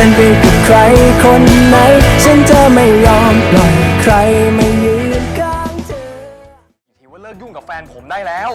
นไปกับใครคนไหนฉันจะไม่ยอมปล่อยใครมายืนข้างเธอทีว่าเลิกยุ่งกับแฟนผมได้แล้ว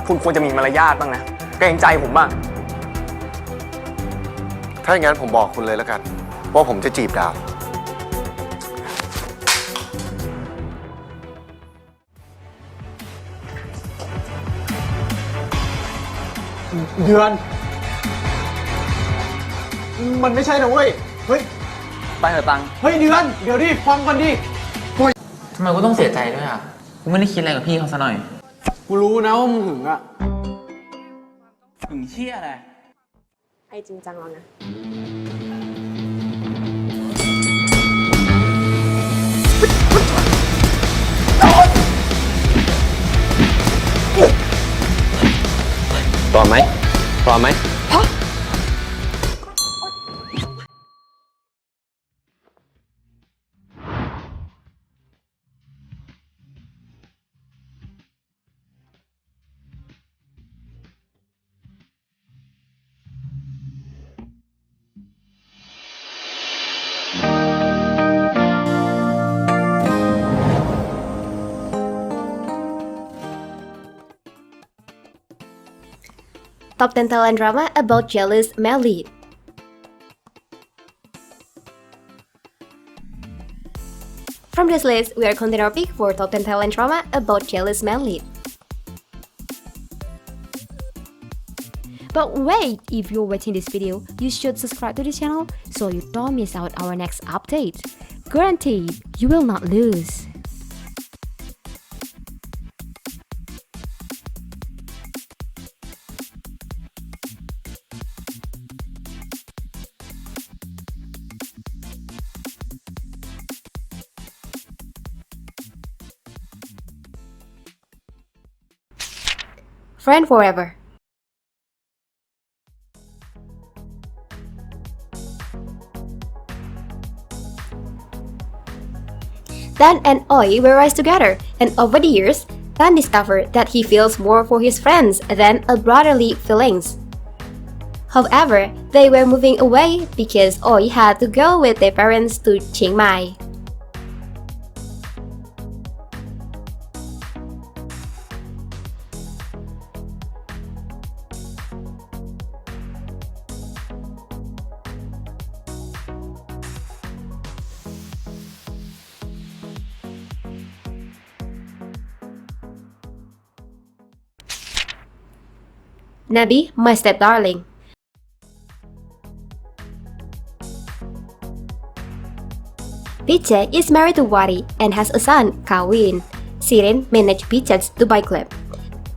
คุณควรจะมีมารยาทบ้างนะเกรงใจผมบ้างถ้าอย่างนั้นผมบอกคุณเลยแล้วกันว่าผมจะจีบดาวเดือนมันไม่ใช่นะเว้ยเฮ้ยไปเถอะตังเฮ้ยเดือนเดี๋ยวดิฟังก่อนดิทำไมกูต้องเสียใจด้วยอ่ะกูไม่ได้คิดอะไรกับพี่เขาซะหน่อยกูรู้นะว่ามึงหึงอะหึงเชี่ยอะไรไอจริงจังแล้วนะพร้อมไหมพร้อมไหมTop 10 Thailand drama about jealous male lead. From this list, we are continuing our pick for Top 10 Thailand drama about jealous male lead. But wait, if you're watching this video, you should subscribe to this channel so you don't miss out our next update. Guaranteed, you will not lose. Friend forever. Dan and Oi were raised together, and over the years, Dan discovered that he feels more for his friends than a brotherly feelings. However, they were moving away because Oi had to go with their parents to Chiang Mai. Nabi, my stepdarling. Piche is married to Wari and has a son, Kaen. Sirin managed Piche's Dubai club.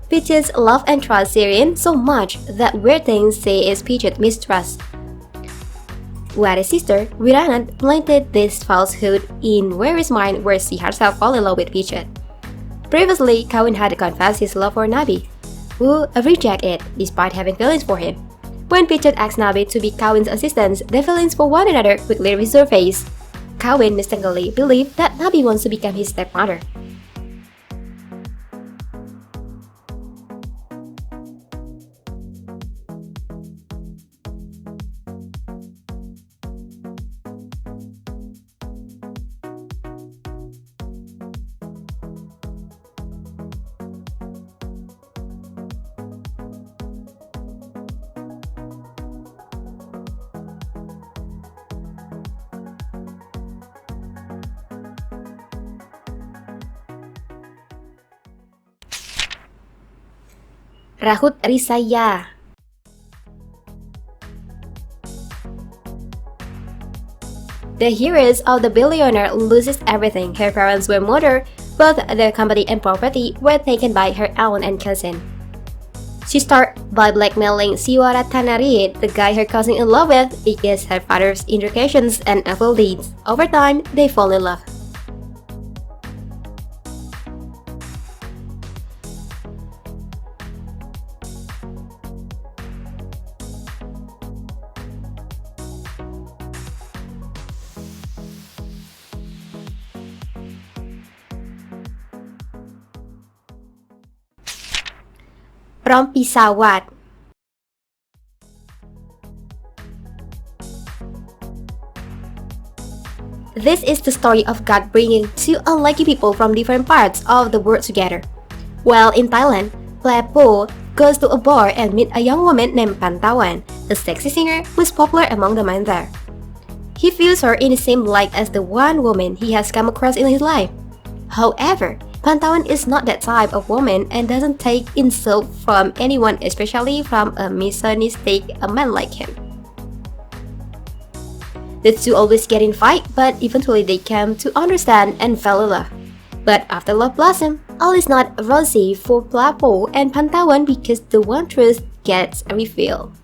Piches love and trust Sirin so much that weird things say is Piche's mistrust. Wari's sister, Wiranat, planted this falsehood in Wari's mind where she herself fell in love with Piche. Previously, Kaen had confessed his love for Nabi, who rejected it despite having feelings for him. When Piche asked Nabi to be Kaen's assistant, their feelings for one another quickly resurfaced. Kaen mistakenly believed that Nabi wants to become his stepmother. Rahut Rissaya. The heroes of the billionaire loses everything. Her parents were murdered, both their company and property were taken by her aunt and cousin. She started by blackmailing Siwara Tanarit, the guy her cousin in love with, because her father's indications and evil deeds. Over time, they fall in love. Prom Pissawat. This is the story of God bringing two unlucky people from different parts of the world together. While in Thailand, Plepo goes to a bar and meets a young woman named Pantawan, a sexy singer who's popular among the men there. He feels her in the same light as the one woman he has come across in his life. However, Pantawan is not that type of woman and doesn't take insult from anyone, especially from a misogynistic man like him. The two always get in fight, but eventually they come to understand and fall in love. But after love blossom, all is not rosy for Plepo and Pantawan because the one truth gets revealed.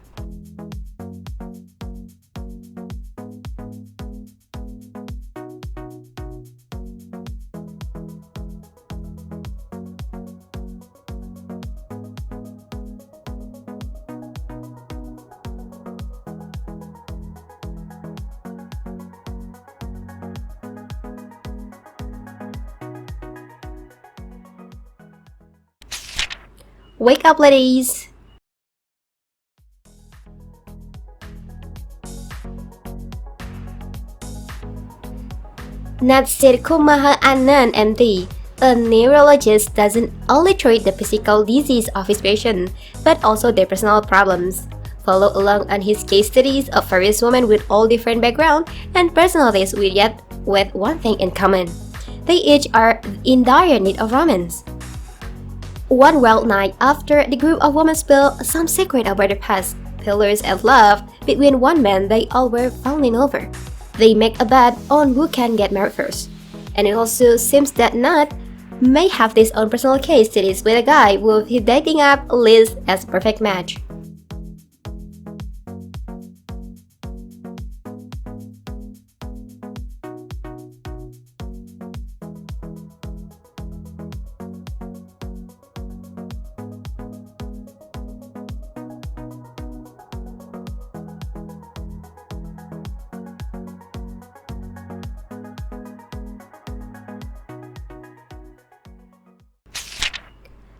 Wake up, ladies! Natsir Kumaha Anand MD, a neurologist, doesn't only treat the physical disease of his patient, but also their personal problems. Follow along on his case studies of various women with all different backgrounds and personalities yet with one thing in common. They each are in dire need of romance. One wild night after the group of women spill some secret about their past, pillars of love between one man they all were falling over. They make a bet on who can get married first. And it also seems that Nat may have his own personal case studies with a guy with his dating app list as a perfect match.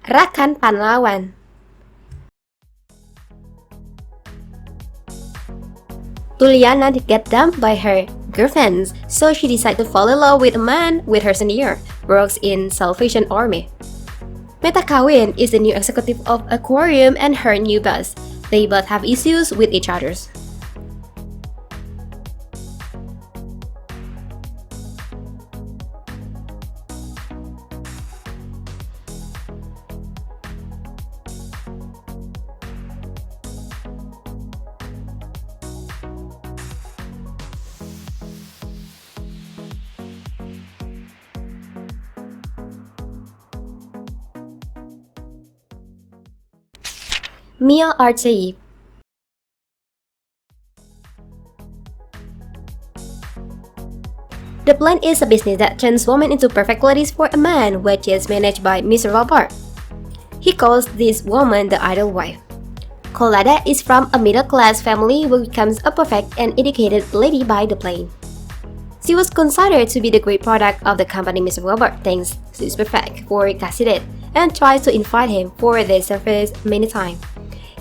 Rak Kan Panlawan. Tuliana get dumped by her girlfriends, so she decides to fall in love with a man with her senior, works in Salvation Army. Meta Kaen is the new executive of Aquarium and her new boss. They both have issues with each other. Mia Archeep. The Plan is a business that turns women into perfect ladies for a man, which is managed by Mr. Robert. He calls this woman the ideal wife. Kolada is from a middle-class family who becomes a perfect and educated lady by the Plan. She was considered to be the great product of the company Mr. Robert thinks she is perfect for Cassidy and tries to invite him for their service many times.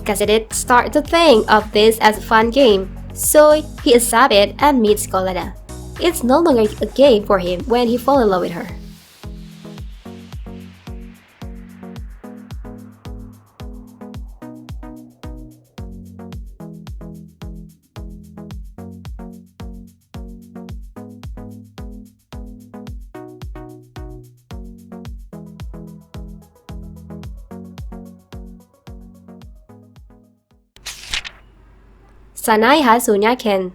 Cassidy starts to think of this as a fun game, so he accepts it and meets Kolada. It's no longer a game for him when he falls in love with her. Sanaeha Sunya Kaen.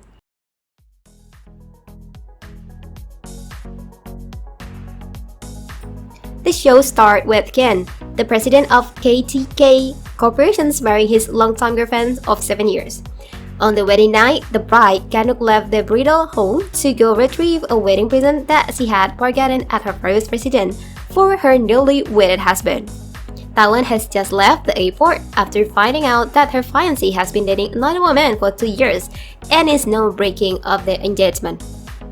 The show starts with Kaen, the president of KTK Corporations, marrying his longtime girlfriend of 7 years. On the wedding night, the bride Kanuk left the bridal home to go retrieve a wedding present that she had forgotten at her previous residence for her newly wedded husband. Thailand has just left the airport after finding out that her fiancé has been dating another woman for 2 years and is now breaking of their engagement.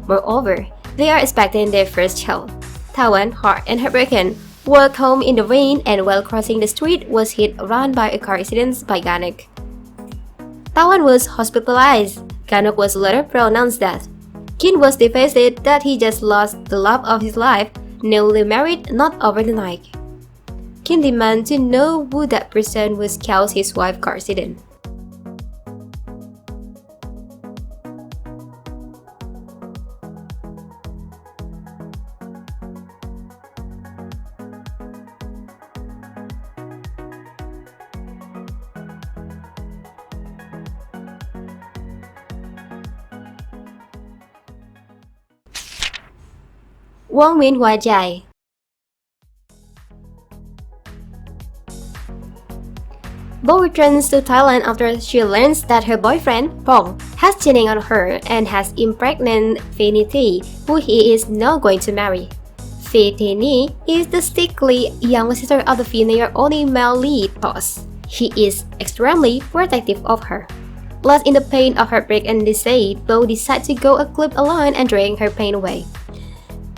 Moreover, they are expecting their first child. Tawan, heart and heartbroken, walked home in the rain and while crossing the street was hit run by a car accident by Kanuk. Tawan was hospitalized. Kanuk was later pronounced dead. Kin was devastated that he just lost the love of his life, newly married not over the night. Kin demanded to know who that person was caused his wife's car accident. Wong Wien Hua Jai. Bo returns to Thailand after she learns that her boyfriend, Prom, has cheating on her and has impregnated Phi Thi, who he is now going to marry. Phi Thi is the sickly younger sister of the female only male lead boss. He is extremely protective of her. Lost in the pain of heartbreak and deceit, Bo decides to go a club alone and drink her pain away.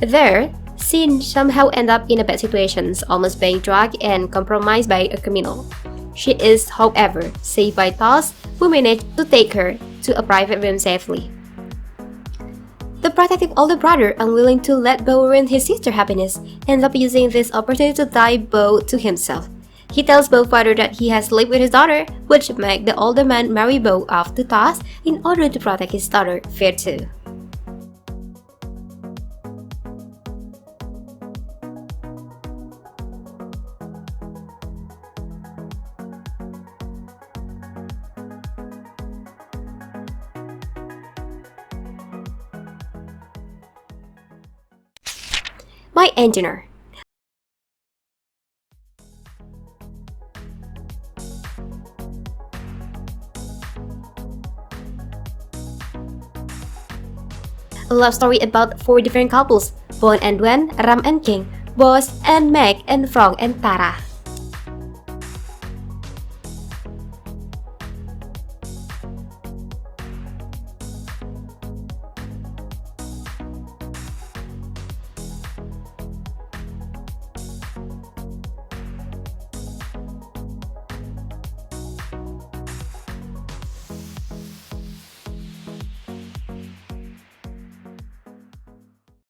There, Sin somehow ends up in a bad situation, almost being drugged and compromised by a criminal. She is, however, saved by Toss, who managed to take her to a private room safely. The protective older brother, unwilling to let Bo ruin his sister's happiness, ends up using this opportunity to tie Bo to himself. He tells Bo's father that he has lived with his daughter, which makes the older man marry Bo off to Toss in order to protect his daughter, Phi Thi. My Engineer. A love story about 4 different couples, Bon and Duen, Ram and King, Boss and Meg, and Frog and Tara.